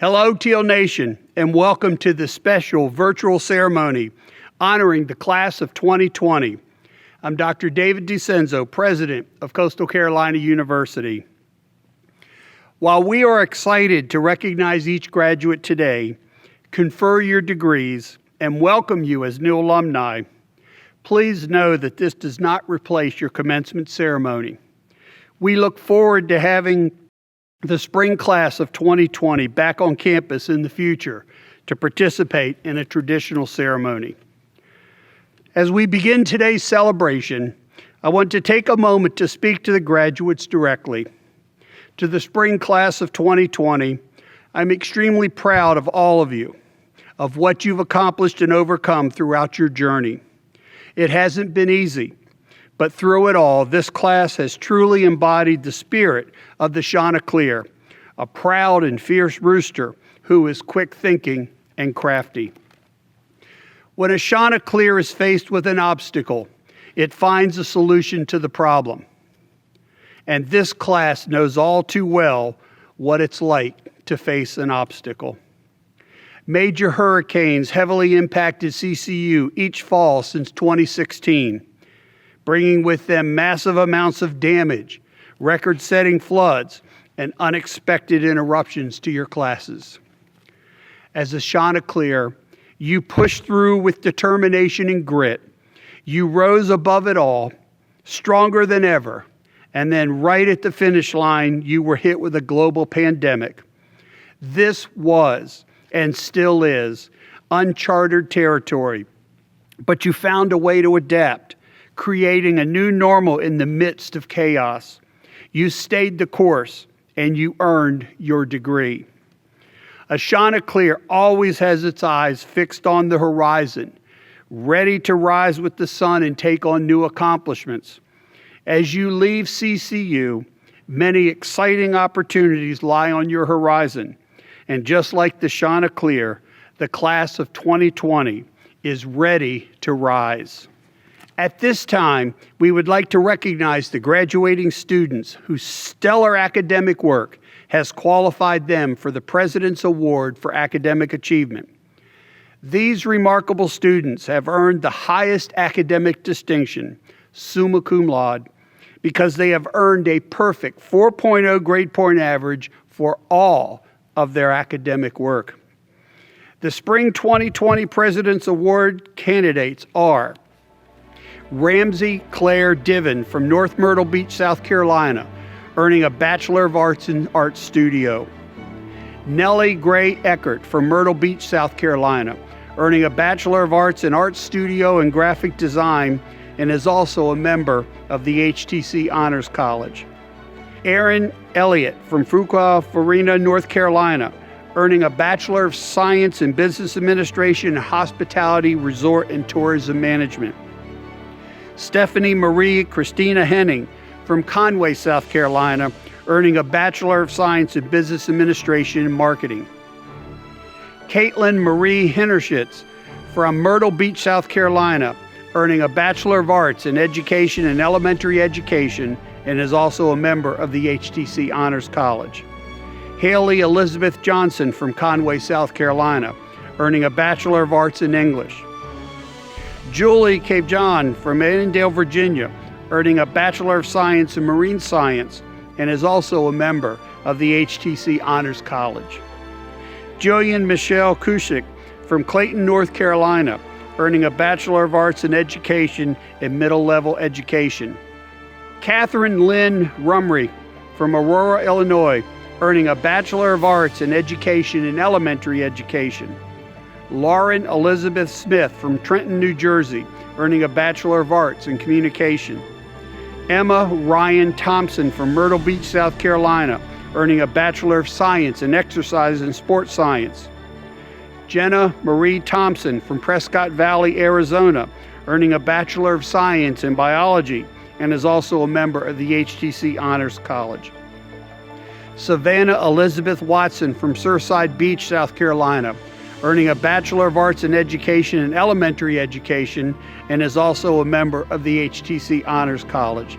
Hello, Teal Nation, and welcome to the special virtual ceremony honoring the class of 2020. I'm Dr. David DiCenzo, President of Coastal Carolina University. While we are excited to recognize each graduate today, confer your degrees, and welcome you as new alumni, please know that this does not replace your commencement ceremony. We look forward to having the spring class of 2020 back on campus in the future to participate in a traditional ceremony. As we begin today's celebration, I want to take a moment to speak to the graduates directly. To the spring class of 2020, I'm extremely proud of all of you, of what you've accomplished and overcome throughout your journey. It hasn't been easy, but through it all, this class has truly embodied the spirit of the Chanticleer, a proud and fierce rooster who is quick-thinking and crafty. When a Chanticleer is faced with an obstacle, it finds a solution to the problem. And this class knows all too well what it's like to face an obstacle. Major hurricanes heavily impacted CCU each fall since 2016, bringing with them massive amounts of damage, record-setting floods, and unexpected interruptions to your classes. As a Chanticleer, you pushed through with determination and grit. You rose above it all, stronger than ever, and then right at the finish line, you were hit with a global pandemic. This was, and still is, uncharted territory, but you found a way to adapt, creating a new normal in the midst of chaos. You stayed the course, and you earned your degree. A Chanticleer always has its eyes fixed on the horizon, ready to rise with the sun and take on new accomplishments. As you leave CCU, many exciting opportunities lie on your horizon, and just like the Chanticleer, the class of 2020 is ready to rise. At this time, we would like to recognize the graduating students whose stellar academic work has qualified them for the President's Award for Academic Achievement. These remarkable students have earned the highest academic distinction, summa cum laude, because they have earned a perfect 4.0 grade point average for all of their academic work. The Spring 2020 President's Award candidates are Ramsey Claire Diven from North Myrtle Beach, South Carolina, earning a Bachelor of Arts in Art Studio. Nellie Gray Eckert from Myrtle Beach, South Carolina, earning a Bachelor of Arts in Art Studio and Graphic Design, and is also a member of the HTC Honors College. Aaron Elliott from Fuquay-Varina, North Carolina, earning a Bachelor of Science in Business Administration and Hospitality, Resort, and Tourism Management. Stephanie Marie Christina Henning from Conway, South Carolina, earning a Bachelor of Science in Business Administration and Marketing. Caitlin Marie Hinnerschitz from Myrtle Beach, South Carolina, earning a Bachelor of Arts in Education and Elementary Education, and is also a member of the HTC Honors College. Haley Elizabeth Johnson from Conway, South Carolina, earning a Bachelor of Arts in English. Julie Capejohn from Annandale, Virginia, earning a Bachelor of Science in Marine Science, and is also a member of the HTC Honors College. Jillian Michelle Kushik from Clayton, North Carolina, earning a Bachelor of Arts in Education and Middle Level Education. Catherine Lynn Rumry from Aurora, Illinois, earning a Bachelor of Arts in Education and Elementary Education. Lauren Elizabeth Smith from Trenton, New Jersey, earning a Bachelor of Arts in Communication. Emma Ryan Thompson from Myrtle Beach, South Carolina, earning a Bachelor of Science in Exercise and Sports Science. Jenna Marie Thompson from Prescott Valley, Arizona, earning a Bachelor of Science in Biology, and is also a member of the HTC Honors College. Savannah Elizabeth Watson from Surfside Beach, South Carolina, earning a Bachelor of Arts in Education and Elementary Education, and is also a member of the HTC Honors College.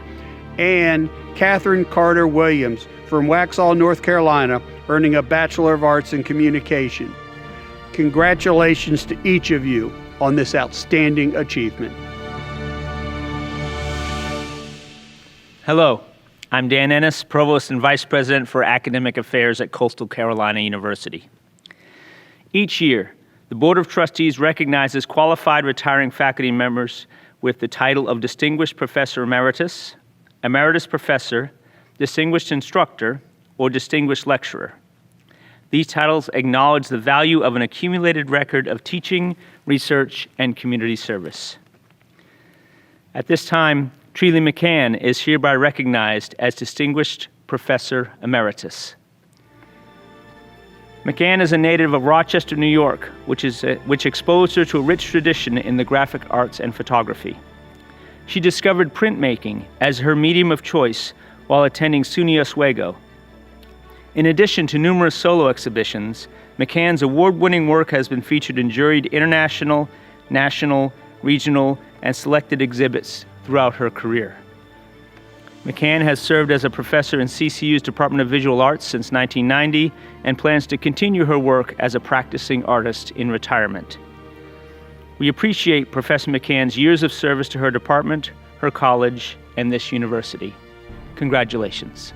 And Catherine Carter Williams from Waxhaw, North Carolina, earning a Bachelor of Arts in Communication. Congratulations to each of you on this outstanding achievement. Hello, I'm Dan Ennis, Provost and Vice President for Academic Affairs at Coastal Carolina University. Each year, the Board of Trustees recognizes qualified retiring faculty members with the title of Distinguished Professor Emeritus, Emeritus Professor, Distinguished Instructor, or Distinguished Lecturer. These titles acknowledge the value of an accumulated record of teaching, research, and community service. At this time, Treely McCann is hereby recognized as Distinguished Professor Emeritus. McCann is a native of Rochester, New York, which exposed her to a rich tradition in the graphic arts and photography. She discovered printmaking as her medium of choice while attending SUNY Oswego. In addition to numerous solo exhibitions, McCann's award-winning work has been featured in juried international, national, regional, and selected exhibits throughout her career. McCann has served as a professor in CCU's Department of Visual Arts since 1990 and plans to continue her work as a practicing artist in retirement. We appreciate Professor McCann's years of service to her department, her college, and this university. Congratulations.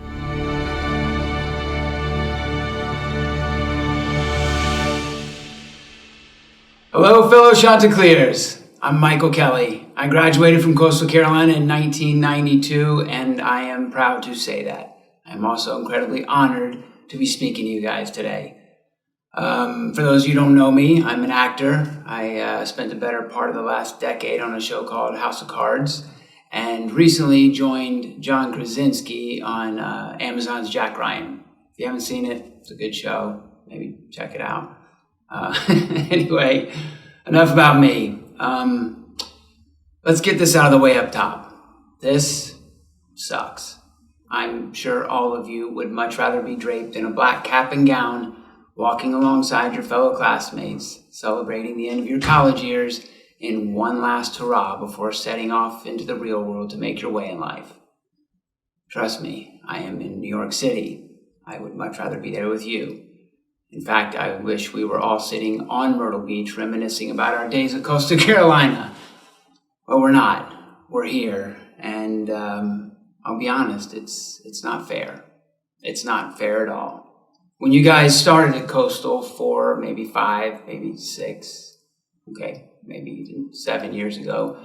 Hello, fellow Chanticleers. I'm Michael Kelly. I graduated from Coastal Carolina in 1992, and I am proud to say that. I'm also incredibly honored to be speaking to you guys today. For those of you who don't know me, I'm an actor. I spent the better part of the last decade on a show called House of Cards, and recently joined John Krasinski on Amazon's Jack Ryan. If you haven't seen it, it's a good show. Maybe check it out. Anyway, enough about me. Let's get this out of the way up top. This sucks. I'm sure all of you would much rather be draped in a black cap and gown, walking alongside your fellow classmates, celebrating the end of your college years in one last hurrah before setting off into the real world to make your way in life. Trust me, I am in New York City. I would much rather be there with you. In fact, I wish we were all sitting on Myrtle Beach reminiscing about our days at Coastal Carolina. But we're not. We're here. And I'll be honest, it's not fair. It's not fair at all. When you guys started at Coastal 4, maybe 5, maybe 6, maybe even 7 years ago,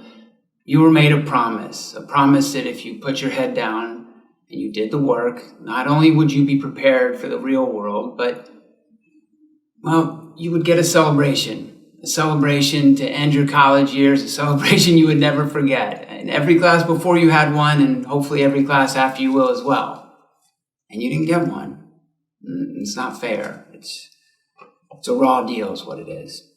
you were made a promise that if you put your head down and you did the work, not only would you be prepared for the real world, but well, you would get a celebration to end your college years, a celebration you would never forget. And every class before you had one, and hopefully every class after you will as well. And you didn't get one. It's not fair. It's a raw deal is what it is.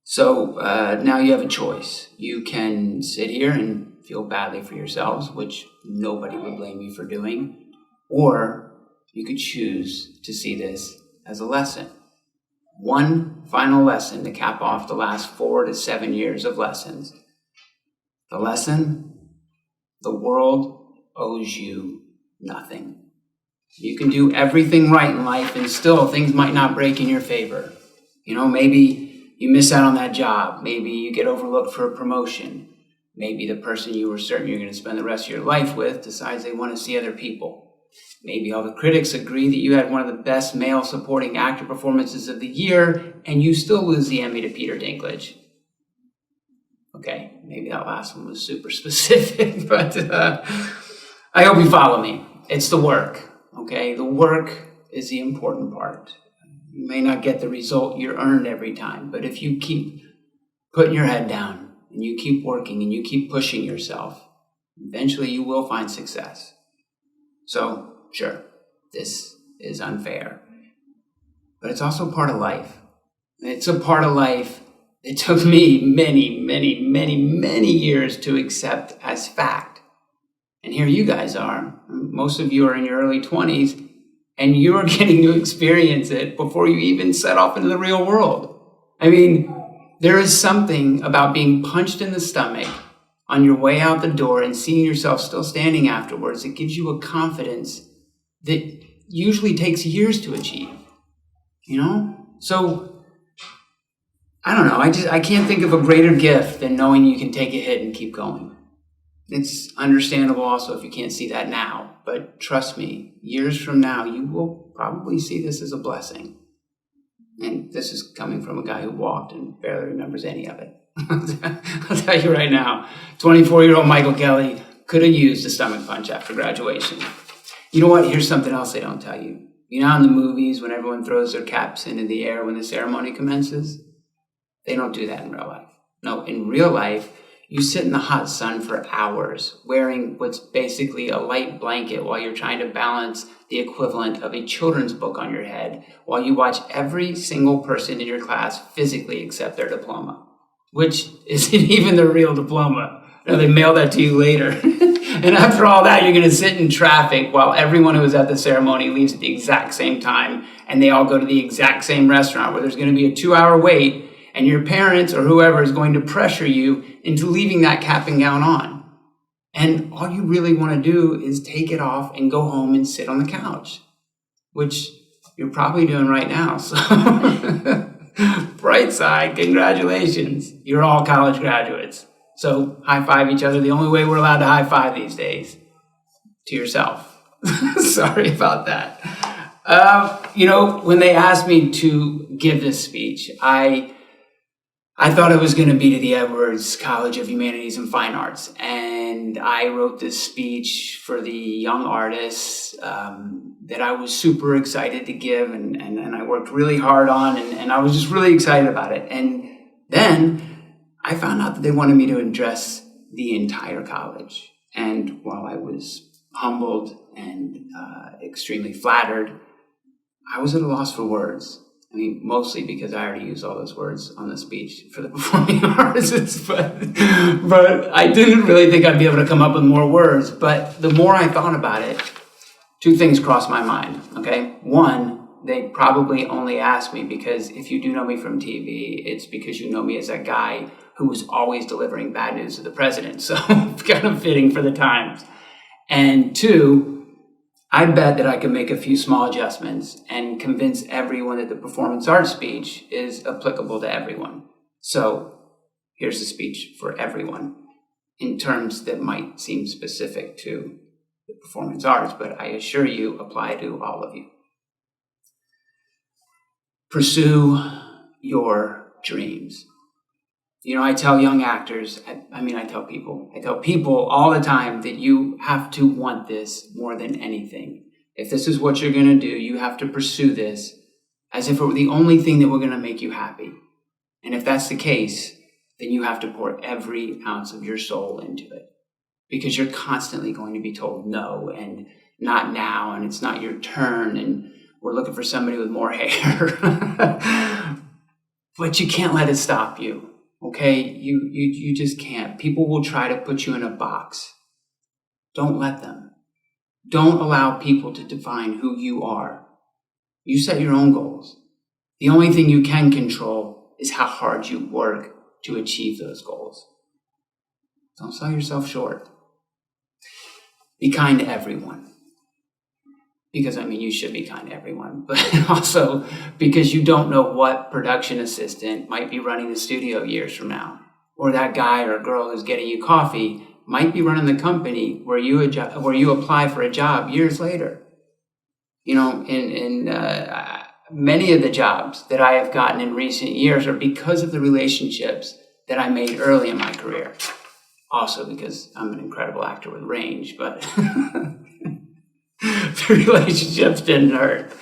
So now you have a choice. You can sit here and feel badly for yourselves, which nobody would blame you for doing, or you could choose to see this as a lesson. One final lesson to cap off the last 4 to 7 years of lessons. The lesson: the world owes you nothing. You can do everything right in life and still things might not break in your favor. Maybe you miss out on that job. Maybe you get overlooked for a promotion. Maybe the person you were certain you're going to spend the rest of your life with decides they want to see other people. Maybe all the critics agree that you had one of the best male supporting actor performances of the year, and you still lose the Emmy to Peter Dinklage. Okay, maybe that last one was super specific, but I hope you follow me. It's the work, okay? The work is the important part. You may not get the result you earned every time, but if you keep putting your head down, and you keep working, and you keep pushing yourself, eventually you will find success. So, sure, this is unfair, but it's also part of life. It's a part of life it took me many years to accept as fact. And here you guys are. Most of you are in your early 20s, and you're getting to experience it before you even set off into the real world. I mean, there is something about being punched in the stomach on your way out the door and seeing yourself still standing afterwards. It gives you a confidence that usually takes years to achieve, So, I don't know, I can't think of a greater gift than knowing you can take a hit and keep going. It's understandable also if you can't see that now, but trust me, years from now, you will probably see this as a blessing. And this is coming from a guy who walked and barely remembers any of it. I'll tell you right now, 24-year-old Michael Kelly could have used a stomach punch after graduation. You know what? Here's something else they don't tell you. In the movies, when everyone throws their caps into the air when the ceremony commences, they don't do that in real life. No, in real life, you sit in the hot sun for hours wearing what's basically a light blanket while you're trying to balance the equivalent of a children's book on your head while you watch every single person in your class physically accept their diploma, which isn't even the real diploma. They mail that to you later. And after all that, you're going to sit in traffic while everyone who was at the ceremony leaves at the exact same time, and they all go to the exact same restaurant where there's going to be a 2-hour wait, and your parents or whoever is going to pressure you into leaving that cap and gown on. And all you really want to do is take it off and go home and sit on the couch, which you're probably doing right now. So, bright side, congratulations. You're all college graduates. So high five each other the only way we're allowed to high five these days. To yourself. Sorry about that. When they asked me to give this speech, I thought it was going to be to the Edwards College of Humanities and Fine Arts. And I wrote this speech for the young artists that I was super excited to give. And I worked really hard on. And I was just really excited about it. And then I found out that they wanted me to address the entire college. And while I was humbled and extremely flattered, I was at a loss for words. Mostly because I already used all those words on the speech for the performing arts, but I didn't really think I'd be able to come up with more words. But the more I thought about it, two things crossed my mind, okay? One, they probably only asked me because if you do know me from TV, it's because you know me as that guy who was always delivering bad news to the president. So it's kind of fitting for the times. And two, I bet that I can make a few small adjustments and convince everyone that the performance arts speech is applicable to everyone. So here's a speech for everyone in terms that might seem specific to the performance arts, but I assure you apply to all of you. Pursue your dreams. I tell young actors, I tell people all the time that you have to want this more than anything. If this is what you're going to do, you have to pursue this as if it were the only thing that were going to make you happy. And if that's the case, then you have to pour every ounce of your soul into it because you're constantly going to be told no and not now and it's not your turn and we're looking for somebody with more hair. But you can't let it stop you. Okay, you just can't. People will try to put you in a box. Don't let them. Don't allow people to define who you are. You set your own goals. The only thing you can control is how hard you work to achieve those goals. Don't sell yourself short. Be kind to everyone. Because, you should be kind to everyone, but also because you don't know what production assistant might be running the studio years from now. Or that guy or girl who's getting you coffee might be running the company where you apply for a job years later. Many of the jobs that I have gotten in recent years are because of the relationships that I made early in my career. Also because I'm an incredible actor with range, but... The relationships didn't hurt.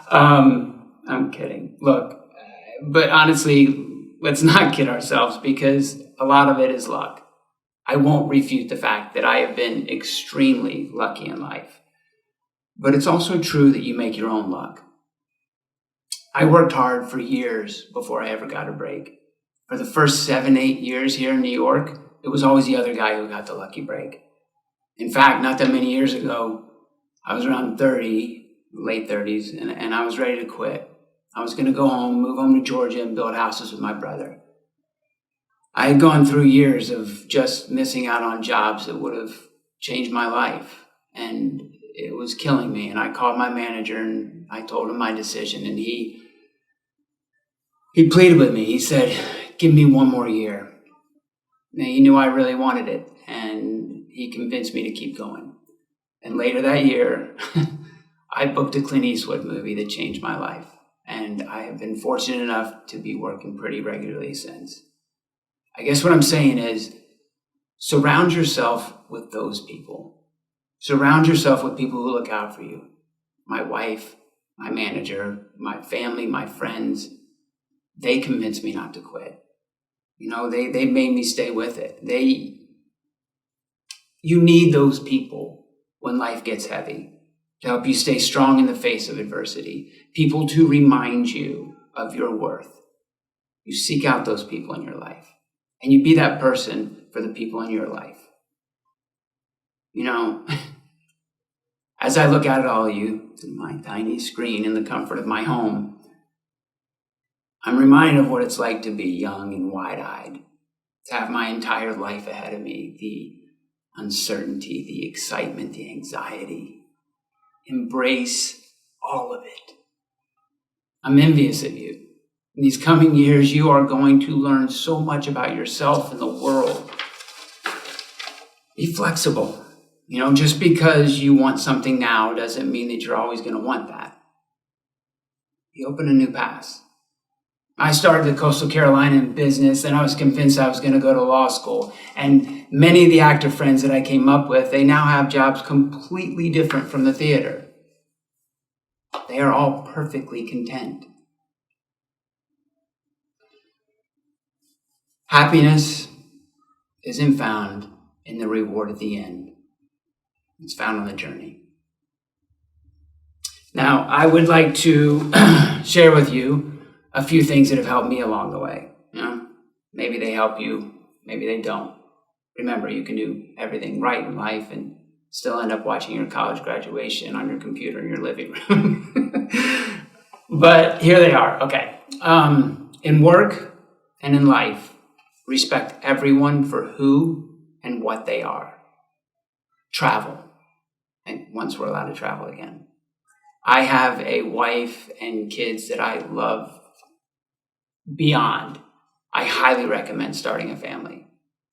I'm kidding. Look, but honestly, let's not kid ourselves because a lot of it is luck. I won't refute the fact that I have been extremely lucky in life. But it's also true that you make your own luck. I worked hard for years before I ever got a break. For the first 7-8 years here in New York, it was always the other guy who got the lucky break. In fact, not that many years ago, I was around 30, late 30s, and I was ready to quit. I was going to go home, move home to Georgia, and build houses with my brother. I had gone through years of just missing out on jobs that would have changed my life. And it was killing me. And I called my manager and I told him my decision. And he pleaded with me. He said, give me one more year. And he knew I really wanted it. And he convinced me to keep going. And later that year, I booked a Clint Eastwood movie that changed my life. And I have been fortunate enough to be working pretty regularly since. I guess what I'm saying is, surround yourself with those people. Surround yourself with people who look out for you. My wife, my manager, my family, my friends, they convinced me not to quit. They made me stay with it. You need those people when life gets heavy to help you stay strong in the face of adversity. People to remind you of your worth. You seek out those people in your life. And you be that person for the people in your life. As I look out at all of you through my tiny screen in the comfort of my home, I'm reminded of what it's like to be young and wide-eyed, to have my entire life ahead of me, the uncertainty, the excitement, the anxiety. Embrace all of it. I'm envious of you. In these coming years, you are going to learn so much about yourself and the world. Be flexible. Just because you want something now doesn't mean that you're always going to want that. Be open to new paths. I started at Coastal Carolina in business, and I was convinced I was going to go to law school. And many of the actor friends that I came up with, they now have jobs completely different from the theater. They are all perfectly content. Happiness isn't found in the reward at the end. It's found on the journey. Now, I would like to share with you a few things that have helped me along the way. Maybe they help you, maybe they don't. Remember, you can do everything right in life and still end up watching your college graduation on your computer in your living room. But here they are. Okay. In work and in life, respect everyone for who and what they are. Travel. And once we're allowed to travel again. I have a wife and kids that I love beyond. I highly recommend starting a family,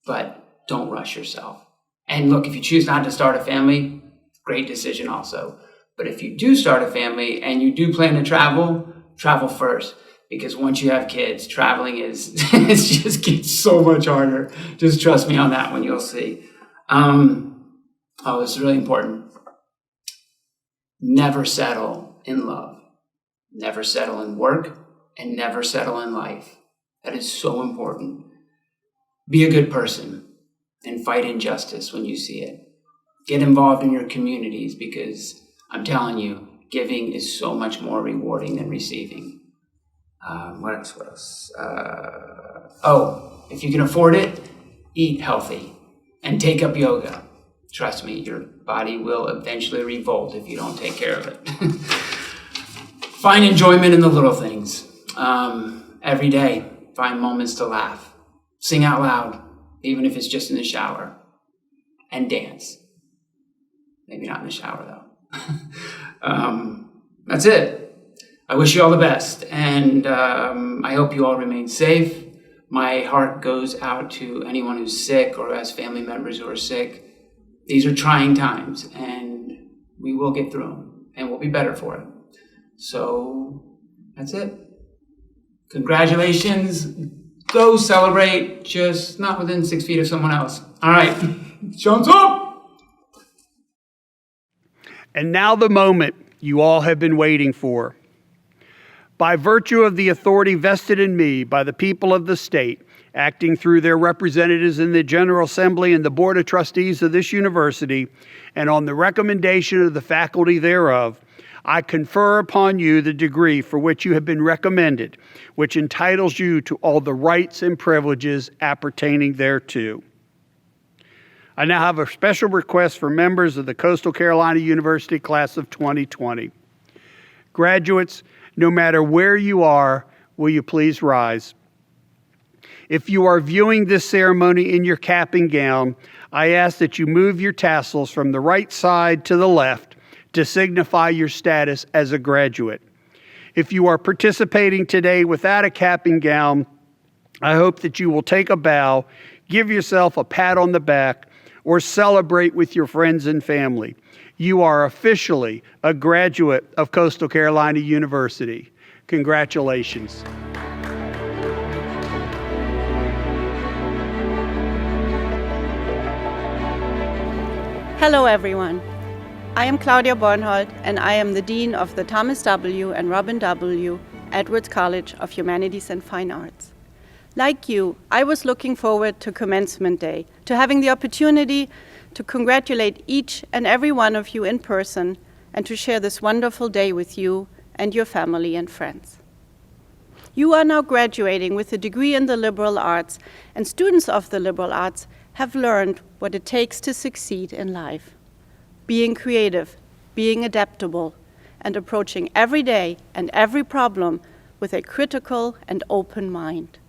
but don't rush yourself. And look, if you choose not to start a family, great decision also. But if you do start a family and you do plan to travel first. Because once you have kids, traveling it just gets so much harder. Just trust me on that one, you'll see. This is really important. Never settle in love. Never settle in work, and never settle in life. That is so important. Be a good person and fight injustice when you see it. Get involved in your communities because I'm telling you, giving is so much more rewarding than receiving. What else? If you can afford it, eat healthy and take up yoga. Trust me, your body will eventually revolt if you don't take care of it. Find enjoyment in the little things. Every day, find moments to laugh. Sing out loud, even if it's just in the shower. And dance. Maybe not in the shower, though. That's it. I wish you all the best. And I hope you all remain safe. My heart goes out to anyone who's sick or has family members who are sick. These are trying times, and we will get through them, and we'll be better for it. So that's it. Congratulations. Go celebrate, just not within 6 feet of someone else. All right. Shows up. And now the moment you all have been waiting for. By virtue of the authority vested in me by the people of the state, acting through their representatives in the General Assembly and the Board of Trustees of this university, and on the recommendation of the faculty thereof, I confer upon you the degree for which you have been recommended, which entitles you to all the rights and privileges appertaining thereto. I now have a special request for members of the Coastal Carolina University class of 2020. Graduates, no matter where you are, will you please rise? If you are viewing this ceremony in your cap and gown, I ask that you move your tassels from the right side to the left to signify your status as a graduate. If you are participating today without a cap and gown, I hope that you will take a bow, give yourself a pat on the back, or celebrate with your friends and family. You are officially a graduate of Coastal Carolina University. Congratulations. Hello everyone. I am Claudia Bornhold and I am the Dean of the Thomas W. and Robin W. Edwards College of Humanities and Fine Arts. Like you, I was looking forward to Commencement Day, to having the opportunity to congratulate each and every one of you in person and to share this wonderful day with you and your family and friends. You are now graduating with a degree in the liberal arts, and students of the liberal arts have learned what it takes to succeed in life. Being creative, being adaptable, and approaching every day and every problem with a critical and open mind.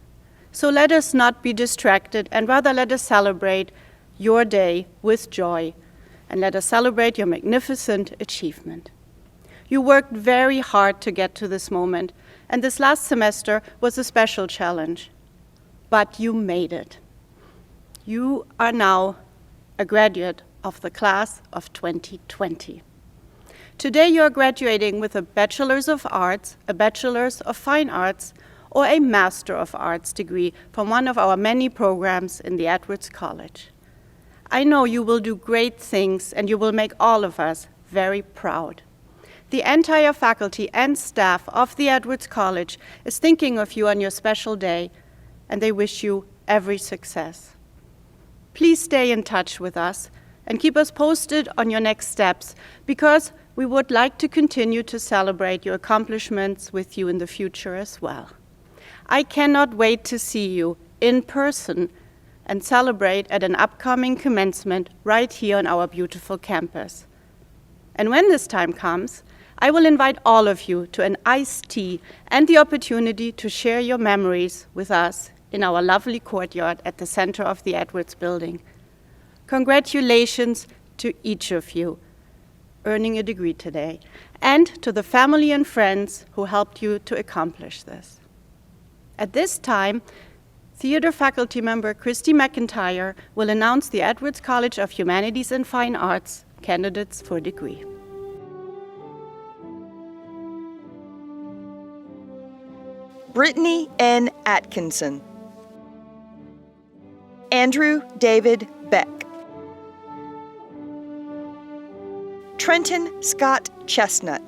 So let us not be distracted, and rather let us celebrate your day with joy, and let us celebrate your magnificent achievement. You worked very hard to get to this moment, and this last semester was a special challenge. But you made it. You are now a graduate of the class of 2020. Today you are graduating with a Bachelor's of Arts, a Bachelor's of Fine Arts, or a Master of Arts degree from one of our many programs in the Edwards College. I know you will do great things and you will make all of us very proud. The entire faculty and staff of the Edwards College is thinking of you on your special day, and they wish you every success. Please stay in touch with us and keep us posted on your next steps, because we would like to continue to celebrate your accomplishments with you in the future as well. I cannot wait to see you in person and celebrate at an upcoming commencement right here on our beautiful campus. And when this time comes, I will invite all of you to an iced tea and the opportunity to share your memories with us in our lovely courtyard at the center of the Edwards building. Congratulations to each of you earning a degree today, and to the family and friends who helped you to accomplish this. At this time, theater faculty member Christy McIntyre will announce the Edwards College of Humanities and Fine Arts candidates for degree. Brittany N. Atkinson, Andrew David Beck, Trenton Scott Chestnut,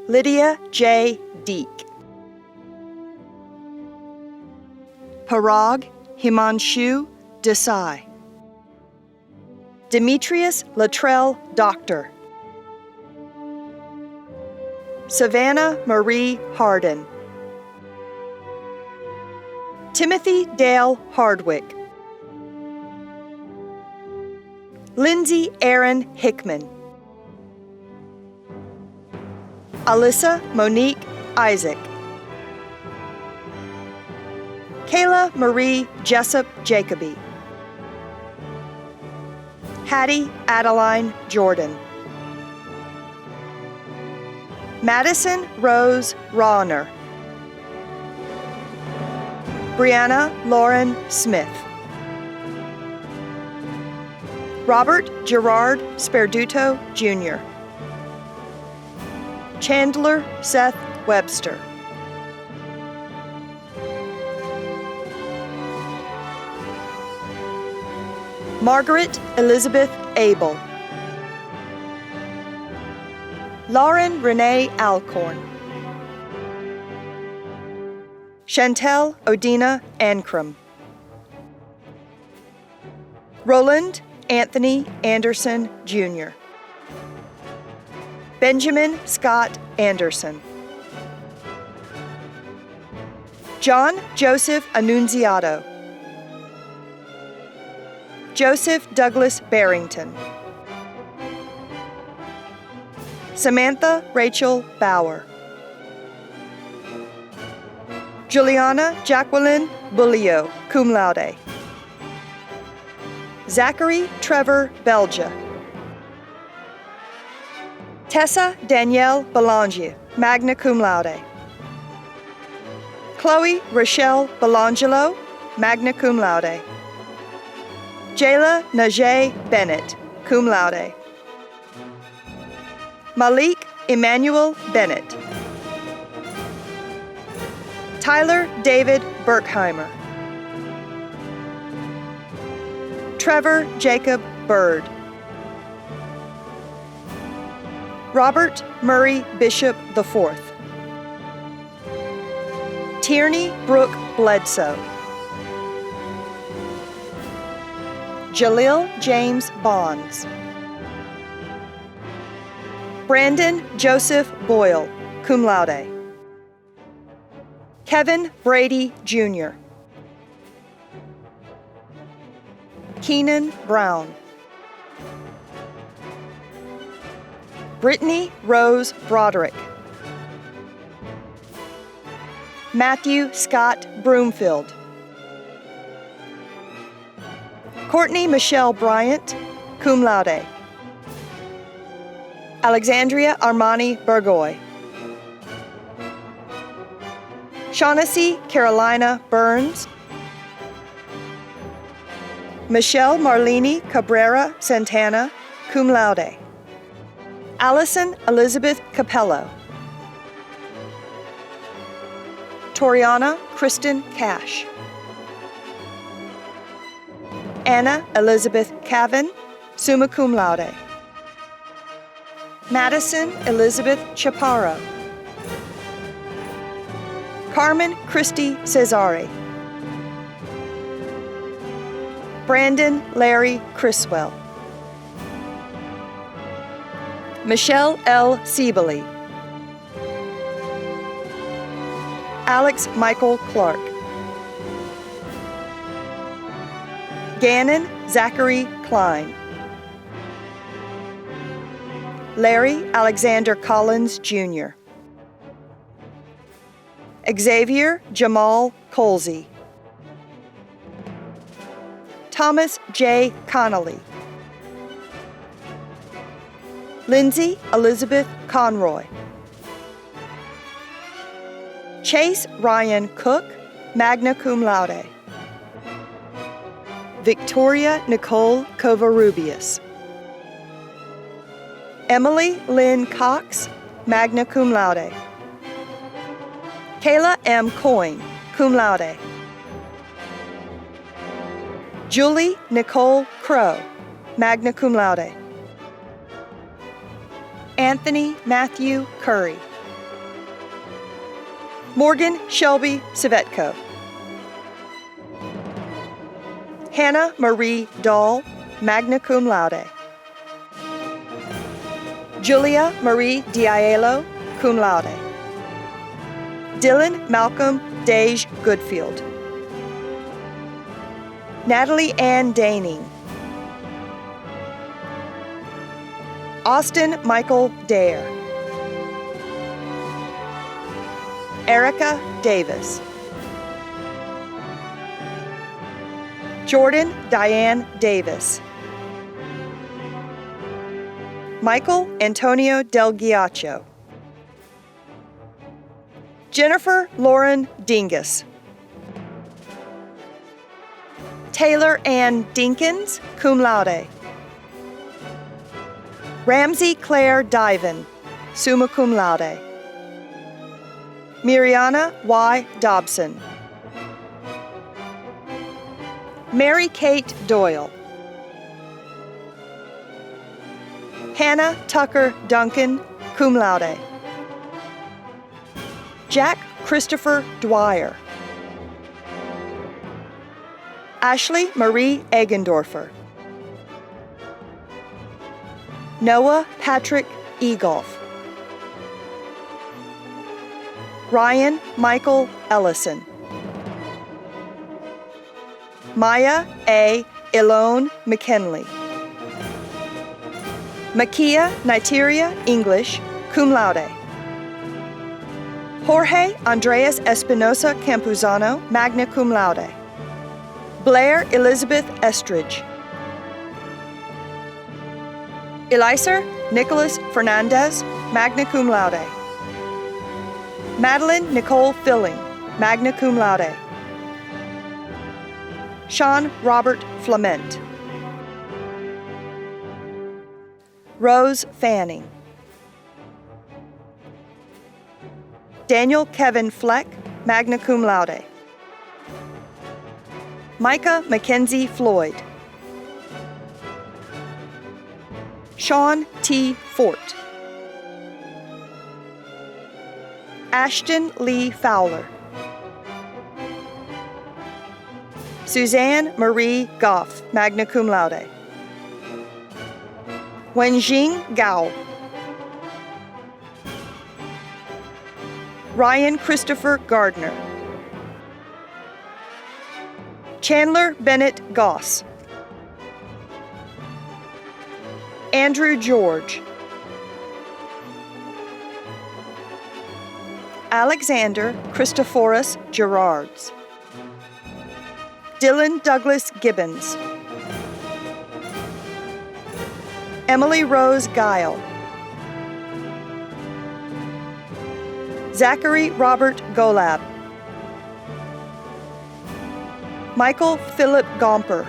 Lydia J. Deek, Parag Himanshu Desai, Demetrius Latrell Doctor, Savannah Marie Harden, Timothy Dale Hardwick, Lindsay Aaron Hickman, Alyssa Monique Isaac, Kayla Marie Jessup Jacoby, Hattie Adeline Jordan, Madison Rose Rawner, Brianna Lauren Smith, Robert Gerard Sperduto, Jr., Chandler Seth Webster, Margaret Elizabeth Abel, Lauren Renee Alcorn, Chantel Odina Ancrum, Roland Anthony Anderson, Jr., Benjamin Scott Anderson, John Joseph Annunziato, Joseph Douglas Barrington, Samantha Rachel Bauer, Juliana Jacqueline Bullio, cum laude, Zachary Trevor Belgia, Tessa Danielle Belanger, magna cum laude. Chloe Rochelle Belangelo, magna cum laude. Jayla Najee Bennett, cum laude. Malik Emmanuel Bennett. Tyler David Berkheimer. Trevor Jacob Bird. Robert Murray Bishop IV. Tierney Brooke Bledsoe. Jalil James Bonds. Brandon Joseph Boyle, cum laude. Kevin Brady Jr. Keenan Brown. Brittany Rose Broderick. Matthew Scott Broomfield. Courtney Michelle Bryant, cum laude. Alexandria Armani Burgoy. Shaughnessy Carolina Burns. Michelle Marlene Cabrera Santana, cum laude. Allison Elizabeth Capello. Toriana Kristen Cash. Anna Elizabeth Cavan, summa cum laude. Madison Elizabeth Chaparro. Carmen Christy Cesare. Brandon Larry Criswell. Michelle L. Siebely. Alex Michael Clark. Gannon Zachary Klein. Larry Alexander Collins, Jr. Xavier Jamal Colsey. Thomas J. Connolly. Lindsay Elizabeth Conroy. Chase Ryan Cook, magna cum laude. Victoria Nicole Covarrubias. Emily Lynn Cox, magna cum laude. Kayla M. Coyne, cum laude. Julie Nicole Crow, magna cum laude. Anthony Matthew Curry. Morgan Shelby Savetko. Hannah Marie Dahl, magna cum laude. Julia Marie Diaiello, cum laude. Dylan Malcolm Dage Goodfield. Natalie Ann Daning. Austin Michael Dare. Erica Davis. Jordan Diane Davis. Michael Antonio Del Ghiaccio. Jennifer Lauren Dingus. Taylor Ann Dinkins, cum laude. Ramsey Claire Diven, summa cum laude. Miriana Y. Dobson. Mary Kate Doyle. Hannah Tucker Duncan, cum laude. Jack Christopher Dwyer. Ashley Marie Eggendorfer. Noah Patrick Egolf. Ryan Michael Ellison. Maya A. Ilone McKinley. Makia Niteria English, cum laude. Jorge Andreas Espinosa Campuzano, magna cum laude. Blair Elizabeth Estridge. Eliser Nicholas Fernandez, magna cum laude. Madeline Nicole Filling, magna cum laude. Sean Robert Flement. Rose Fanning. Daniel Kevin Fleck, magna cum laude. Micah Mackenzie Floyd. Sean T. Fort. Ashton Lee Fowler. Suzanne Marie Goff, magna cum laude. Wenjing Gao. Ryan Christopher Gardner. Chandler Bennett Goss. Andrew George. Alexander Christophorus Gerards. Dylan Douglas Gibbons. Emily Rose Guile. Zachary Robert Golab. Michael Philip Gomper.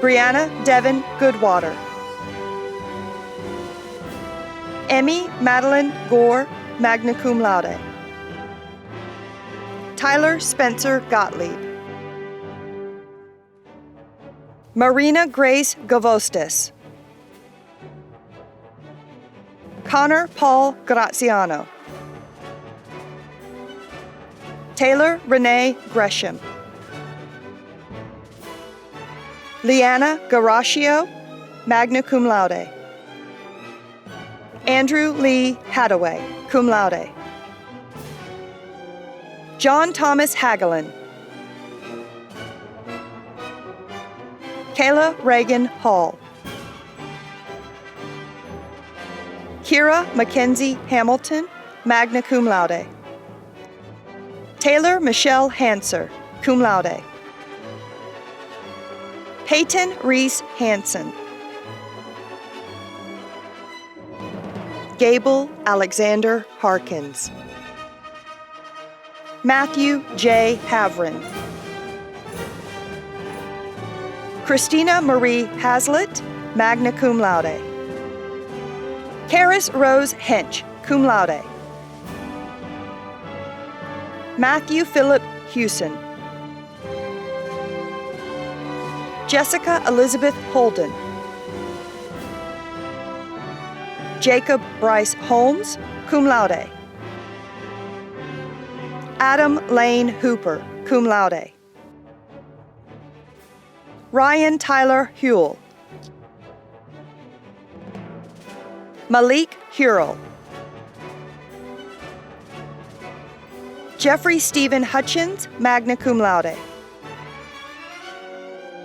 Brianna Devon Goodwater. Emmy Madeline Gore, magna cum laude. Tyler Spencer Gottlieb. Marina Grace Gavostis. Connor Paul Graziano. Taylor Renee Gresham. Liana Garaccio, magna cum laude. Andrew Lee Hadaway, cum laude. John Thomas Hagelin. Kayla Reagan Hall. Kira Mackenzie Hamilton, magna cum laude. Taylor Michelle Hanser, cum laude. Peyton Reese Hansen. Gable Alexander Harkins. Matthew J. Havrin. Christina Marie Hazlitt, magna cum laude. Karis Rose Hench, cum laude. Matthew Philip Hewson. Jessica Elizabeth Holden. Jacob Bryce Holmes, cum laude. Adam Lane Hooper, cum laude. Ryan Tyler Huell. Malik Hurrell. Jeffrey Stephen Hutchins, magna cum laude.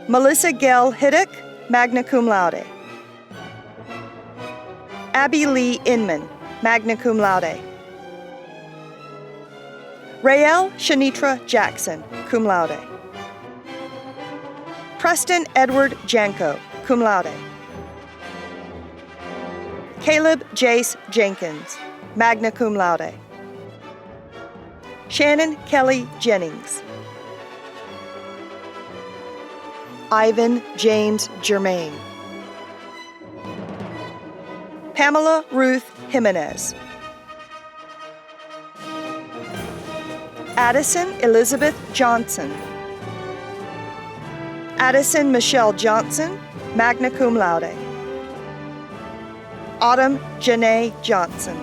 Melissa Gell Hiddick, magna cum laude. Abby Lee Inman, magna cum laude. Rael Shanitra Jackson, cum laude. Preston Edward Janko, cum laude. Caleb Jace Jenkins, magna cum laude. Shannon Kelly Jennings. Ivan James Germain. Pamela Ruth Jimenez. Addison Elizabeth Johnson. Addison Michelle Johnson, magna cum laude. Autumn Janae Johnson.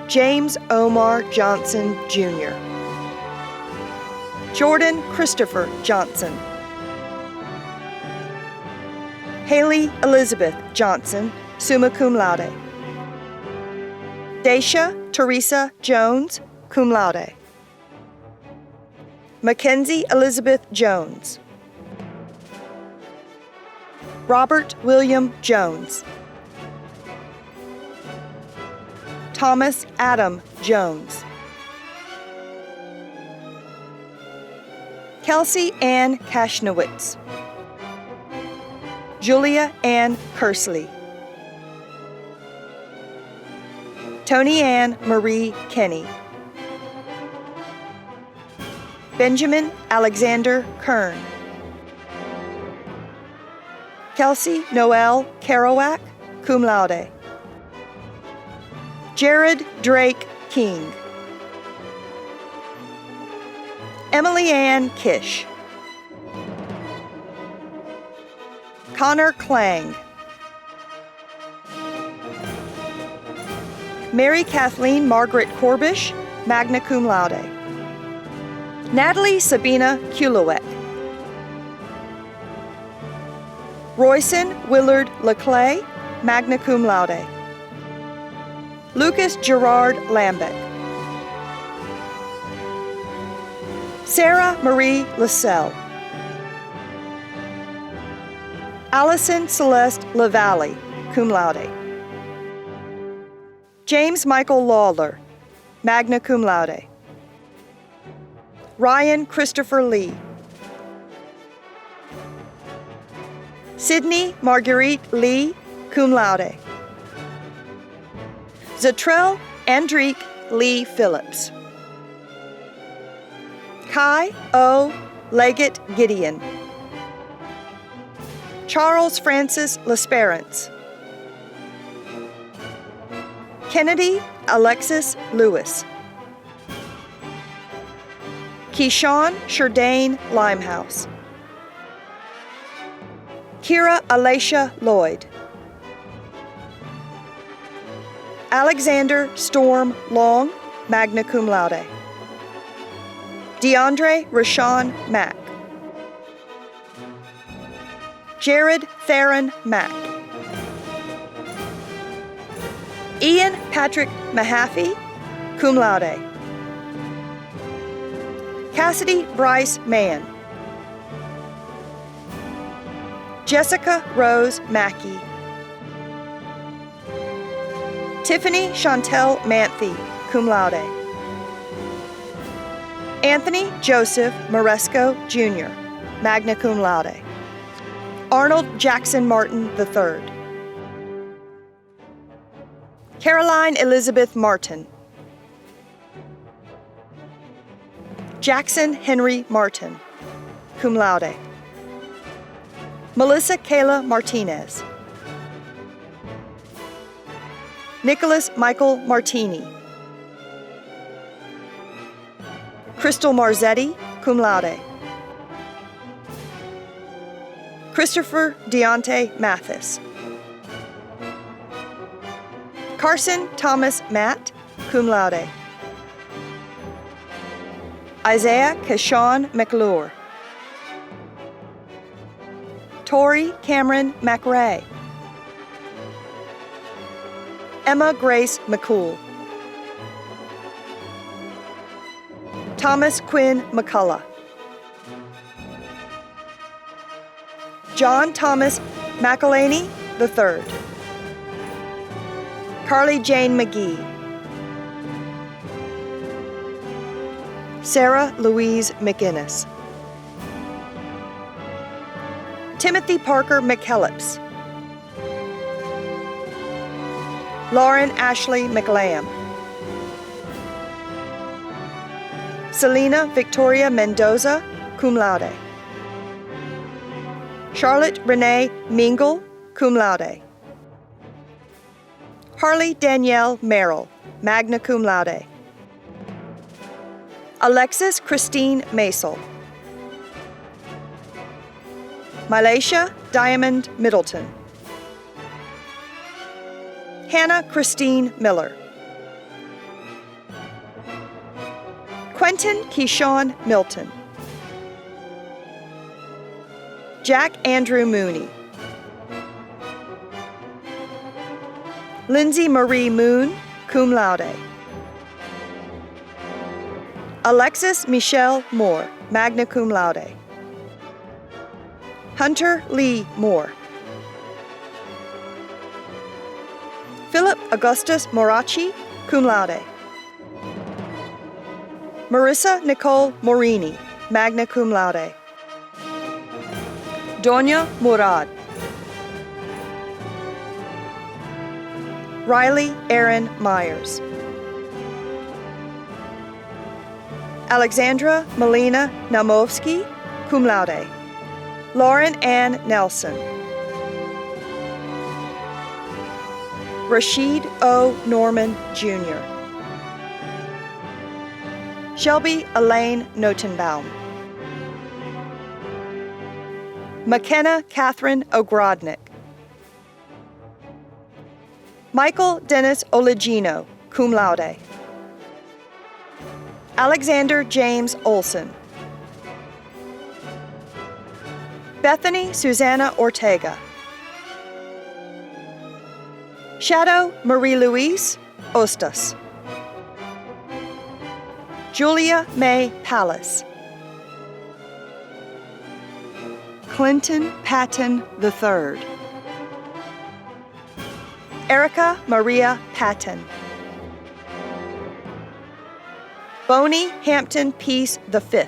James Omar Johnson, Jr. Jordan Christopher Johnson. Haley Elizabeth Johnson, summa cum laude. Daisha Teresa Jones, cum laude. Mackenzie Elizabeth Jones. Robert William Jones. Thomas Adam Jones. Kelsey Ann Kashnowitz, Julia Ann Kersley, Tony Ann Marie Kenny, Benjamin Alexander Kern, Kelsey Noel Kerouac, cum laude, Jared Drake King, Emily Ann Kish, Connor Klang, Mary Kathleen Margaret Corbish, magna cum laude, Natalie Sabina Kulowek, Royson Willard Leclay, magna cum laude, Lucas Gerard Lambeck, Sarah Marie Lascelle, Allison Celeste LaValle, cum laude, James Michael Lawler, magna cum laude, Ryan Christopher Lee, Sydney Marguerite Lee, cum laude, Zatrell Andrique Lee Phillips, Kai O. Leggett Gideon, Charles Francis Lesperance, Kennedy Alexis Lewis, Keyshawn Sherdane Limehouse, Kira Alacia Lloyd, Alexander Storm Long, magna cum laude, DeAndre Rashawn Mack, Jared Theron Mack, Ian Patrick Mahaffey, cum laude, Cassidy Bryce Mann, Jessica Rose Mackey, Tiffany Chantel Manthe, cum laude, Anthony Joseph Moresco Jr., magna cum laude, Arnold Jackson Martin III, Caroline Elizabeth Martin, Jackson Henry Martin, cum laude, Melissa Kayla Martinez, Nicholas Michael Martini, Crystal Marzetti, cum laude, Christopher Deontay Mathis, Carson Thomas Matt, cum laude, Isaiah Keshawn McClure, Tori Cameron McRae, Emma Grace McCool, Thomas Quinn McCullough, John Thomas McElhaney III, Carly Jane McGee, Sarah Louise McInnes, Timothy Parker McKellips, Lauren Ashley McLam, Selena Victoria Mendoza, cum laude, Charlotte Renee Mingle, cum laude, Harley Danielle Merrill, magna cum laude, Alexis Christine Masel, Mylacia Diamond Middleton, Hannah Christine Miller, Quentin Keyshawn Milton, Jack Andrew Mooney, Lindsay Marie Moon, cum laude, Alexis Michelle Moore, magna cum laude, Hunter Lee Moore, Philip Augustus Morachi, cum laude, Marissa Nicole Morini, magna cum laude. Doña Murad. Riley Aaron Myers. Alexandra Melina Naumovsky, cum laude. Lauren Ann Nelson. Rashid O. Norman, Jr. Shelby Elaine Notenbaum. McKenna Catherine Ogrodnik. Michael Dennis Oligino, cum laude. Alexander James Olson. Bethany Susanna Ortega. Shadow Marie-Louise Ostas. Julia May Pallas. Clinton Patton III. Erica Maria Patton. Boney Hampton Peace V.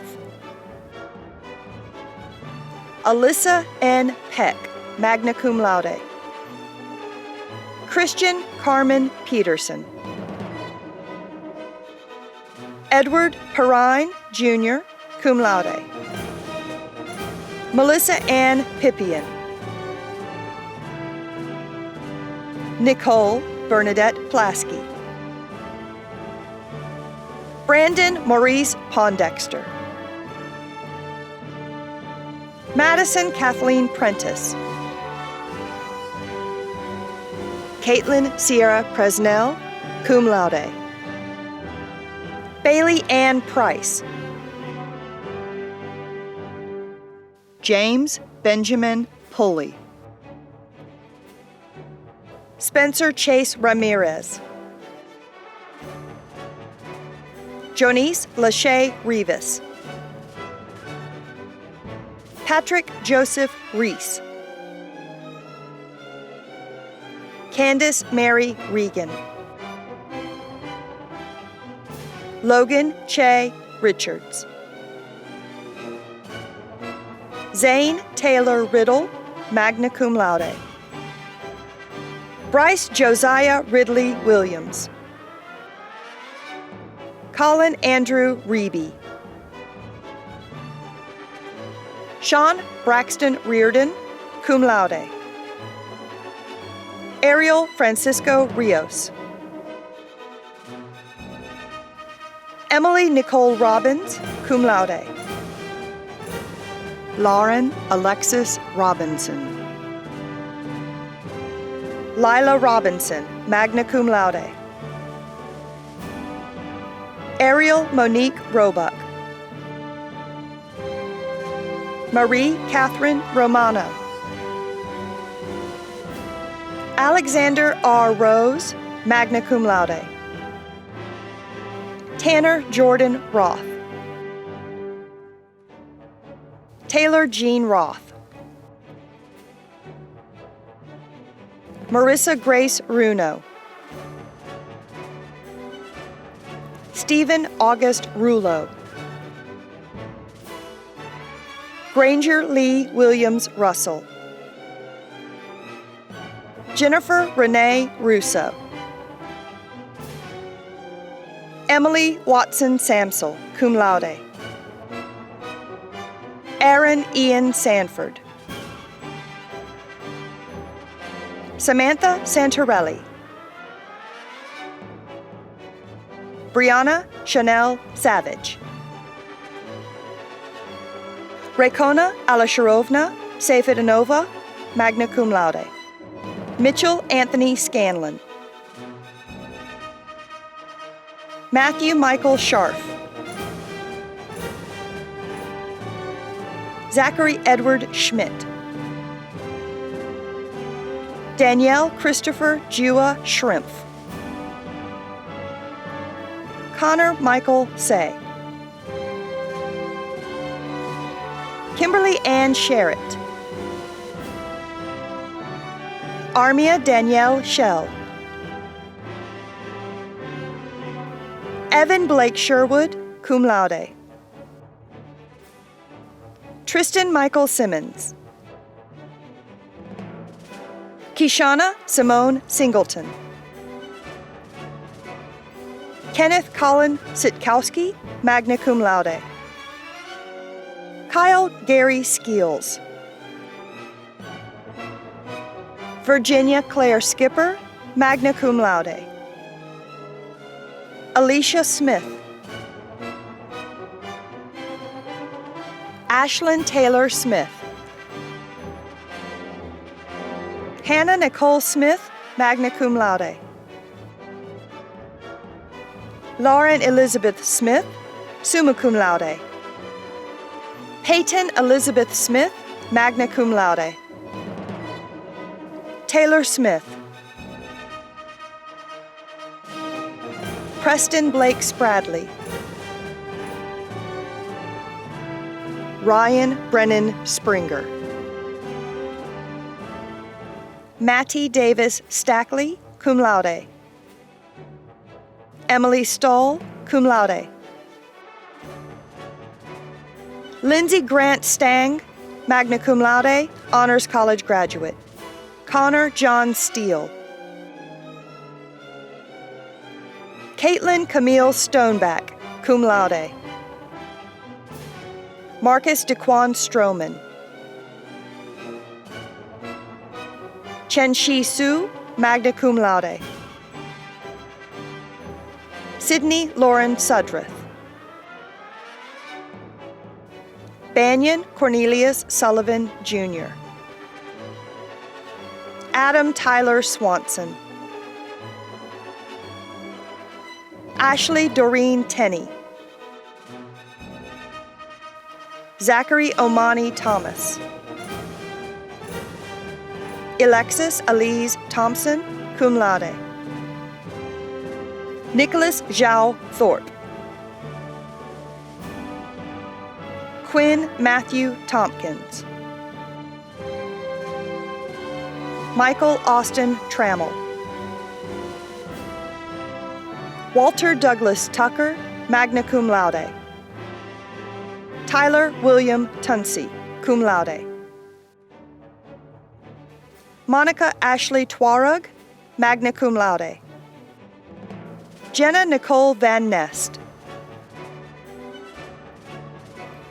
Alyssa N. Peck, magna cum laude. Christian Carmen Peterson. Edward Perrine, Jr., cum laude. Melissa Ann Pippian. Nicole Bernadette Plasky. Brandon Maurice Pondexter. Madison Kathleen Prentice. Caitlin Sierra Presnell, cum laude. Bailey Ann Price. James Benjamin Pulley. Spencer Chase Ramirez. Jonice Lachey Rivas. Patrick Joseph Reese. Candace Mary Regan. Logan Che Richards. Zane Taylor Riddle, magna cum laude. Bryce Josiah Ridley Williams. Colin Andrew Reeby. Sean Braxton Reardon, cum laude. Ariel Francisco Rios. Emily Nicole Robbins, cum laude. Lauren Alexis Robinson. Lila Robinson, magna cum laude. Ariel Monique Roebuck. Marie Catherine Romano. Alexander R. Rose, magna cum laude. Tanner Jordan Roth. Taylor Jean Roth. Marissa Grace Runo. Stephen August Rulo. Granger Lee Williams Russell. Jennifer Renee Russo. Emily Watson Samsel, cum laude. Aaron Ian Sanford. Samantha Santorelli. Brianna Chanel Savage. Rekona Alasharovna Seyfedinova, magna cum laude. Mitchell Anthony Scanlon. Matthew Michael Scharf. Zachary Edward Schmidt. Danielle Christopher Jua Schrimpf. Connor Michael Say. Kimberly Ann Sherritt. Armia Danielle Shell. Evan Blake Sherwood, cum laude. Tristan Michael Simmons. Kishana Simone Singleton. Kenneth Colin Sitkowski, magna cum laude. Kyle Gary Skeels. Virginia Claire Skipper, magna cum laude. Alicia Smith. Ashlyn Taylor Smith. Hannah Nicole Smith, magna cum laude. Lauren Elizabeth Smith, summa cum laude. Peyton Elizabeth Smith, magna cum laude. Taylor Smith. Preston Blake Spradley. Ryan Brennan Springer. Matty Davis Stackley, cum laude. Emily Stahl, cum laude. Lindsay Grant Stang, magna cum laude, Honors College graduate. Connor John Steele. Caitlin Camille Stoneback, cum laude. Marcus DeQuan Stroman. Chen Shi Su, magna cum laude. Sydney Lauren Sudreth. Banyan Cornelius Sullivan, Jr. Adam Tyler Swanson. Ashley Doreen Tenney. Zachary Omani Thomas. Alexis Elise Thompson, cum laude. Nicholas Zhao Thorpe. Quinn Matthew Tompkins. Michael Austin Trammell. Walter Douglas Tucker, magna cum laude. Tyler William Tunsey, cum laude. Monica Ashley Twarug, magna cum laude. Jenna Nicole Van Nest.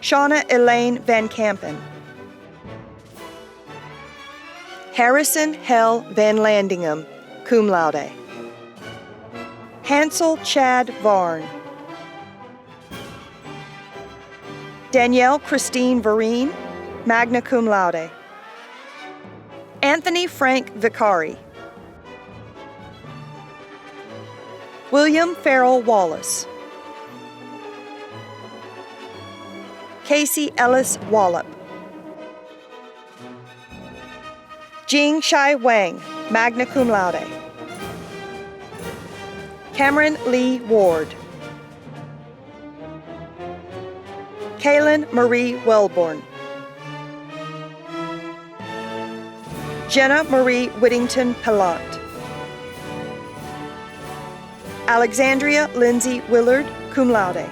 Shauna Elaine Van Kampen. Harrison Hell Van Landingham, cum laude. Hansel Chad Varn. Danielle Christine Vereen, magna cum laude. Anthony Frank Vicari. William Farrell Wallace. Casey Ellis Wallop. Jing Shai Wang, magna cum laude. Cameron Lee Ward. Kaylin Marie Wellborn. Jenna Marie Whittington Pellant. Alexandria Lindsay Willard, cum laude.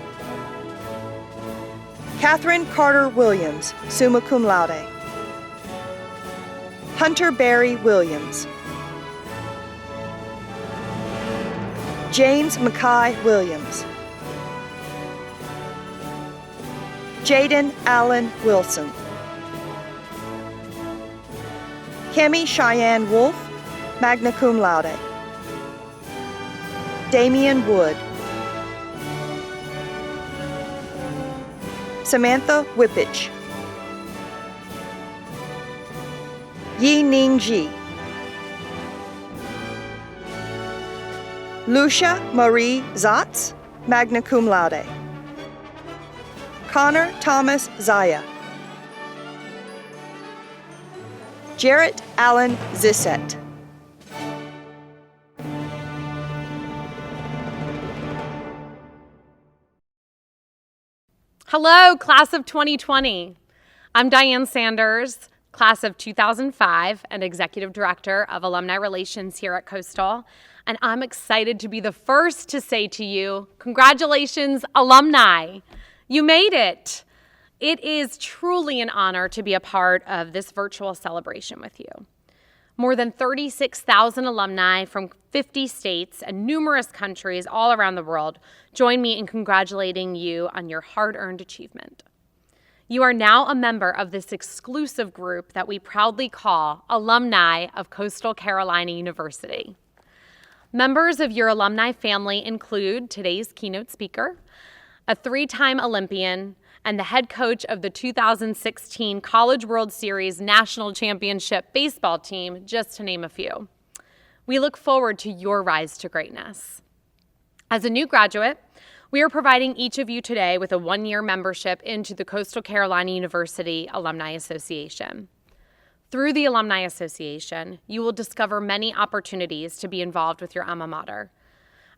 Catherine Carter Williams, summa cum laude. Hunter Barry Williams. James Mackay Williams. Jaden Allen Wilson. Kemi Cheyenne Wolf, magna cum laude. Damian Wood. Samantha Whippich. Yi Ning Ji. Lucia Marie Zatz, magna cum laude. Connor Thomas Zaya. Jarrett Allen Zisset. Hello, class of 2020. I'm Diane Sanders, class of 2005 and executive director of alumni relations here at Coastal. And I'm excited to be the first to say to you, congratulations, alumni. You made it. It is truly an honor to be a part of this virtual celebration with you. More than 36,000 alumni from 50 states and numerous countries all around the world join me in congratulating you on your hard-earned achievement. You are now a member of this exclusive group that we proudly call Alumni of Coastal Carolina University. Members of your alumni family include today's keynote speaker, a 3-time Olympian, and the head coach of the 2016 College World Series National Championship baseball team, just to name a few. We look forward to your rise to greatness. As a new graduate, we are providing each of you today with a 1-year membership into the Coastal Carolina University Alumni Association. Through the Alumni Association, you will discover many opportunities to be involved with your alma mater.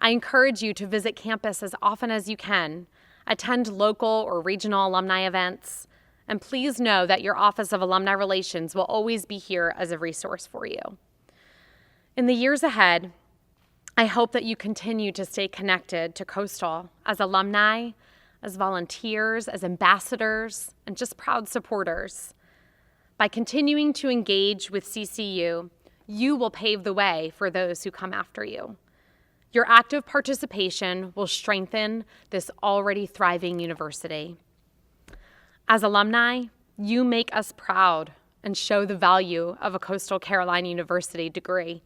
I encourage you to visit campus as often as you can, attend local or regional alumni events, and please know that your Office of Alumni Relations will always be here as a resource for you. In the years ahead, I hope that you continue to stay connected to Coastal as alumni, as volunteers, as ambassadors, and just proud supporters. By continuing to engage with CCU, you will pave the way for those who come after you. Your active participation will strengthen this already thriving university. As alumni, you make us proud and show the value of a Coastal Carolina University degree.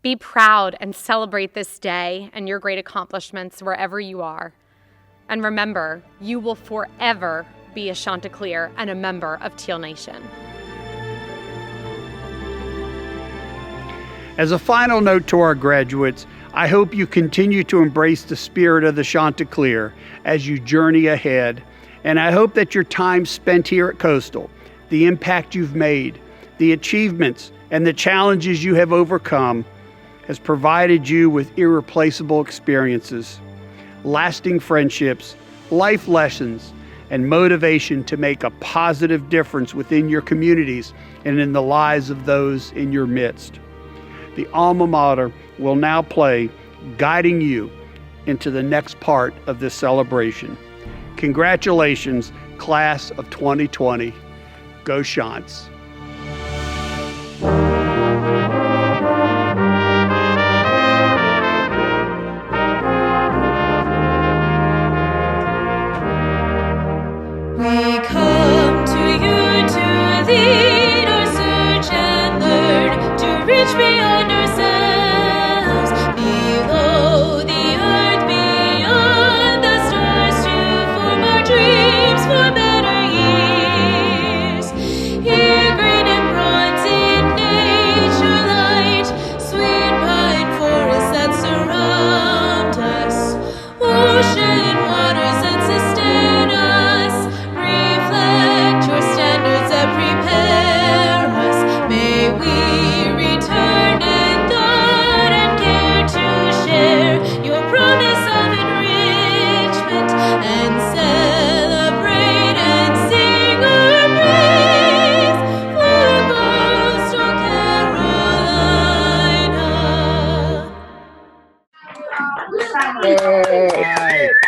Be proud and celebrate this day and your great accomplishments wherever you are. And remember, you will forever be a Chanticleer and a member of Teal Nation. As a final note to our graduates, I hope you continue to embrace the spirit of the Chanticleer as you journey ahead. And I hope that your time spent here at Coastal, the impact you've made, the achievements, and the challenges you have overcome has provided you with irreplaceable experiences, lasting friendships, life lessons, and motivation to make a positive difference within your communities and in the lives of those in your midst. The alma mater will now play, guiding you into the next part of this celebration. Congratulations, class of 2020. Go Chants. We come to you to lead our search and learn to reach beyond ourselves, below the earth, beyond the stars, to form our dreams for better years. Here, green and bronze in nature light, sweet pine forests that surround us, ocean waters that sustain us, reflect your standards that prepare us. May we return in thought and care to share your promise of enrichment and celebrate and sing our praise for Coastal Carolina.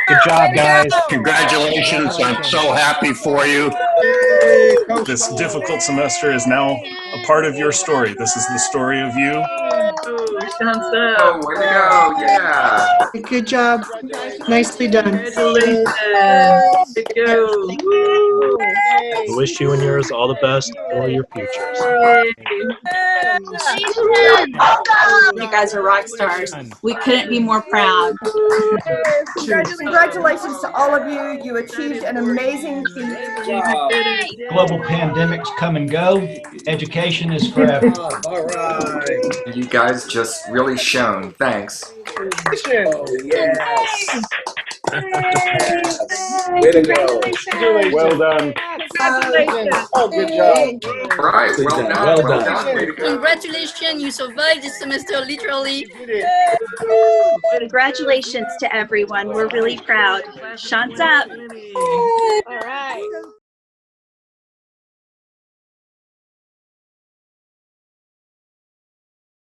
Good job, guys. Congratulations. I'm so happy for you. This difficult semester is now a part of your story. This is the story of you. Oh, way to go. Yeah. Good job. Nicely done. I wish you and yours all the best for your futures. You guys are rock stars. We couldn't be more proud. Congratulations to all of you. You achieved an amazing feat. Global pandemics come and go. Education is forever. All right. You guys just really shone. Thanks. Oh, yes. Way to go. Well done. Oh, good job. All right. Well done. Way to go. Congratulations, you survived this semester literally. Congratulations to everyone. We're really proud. Chants up. All right.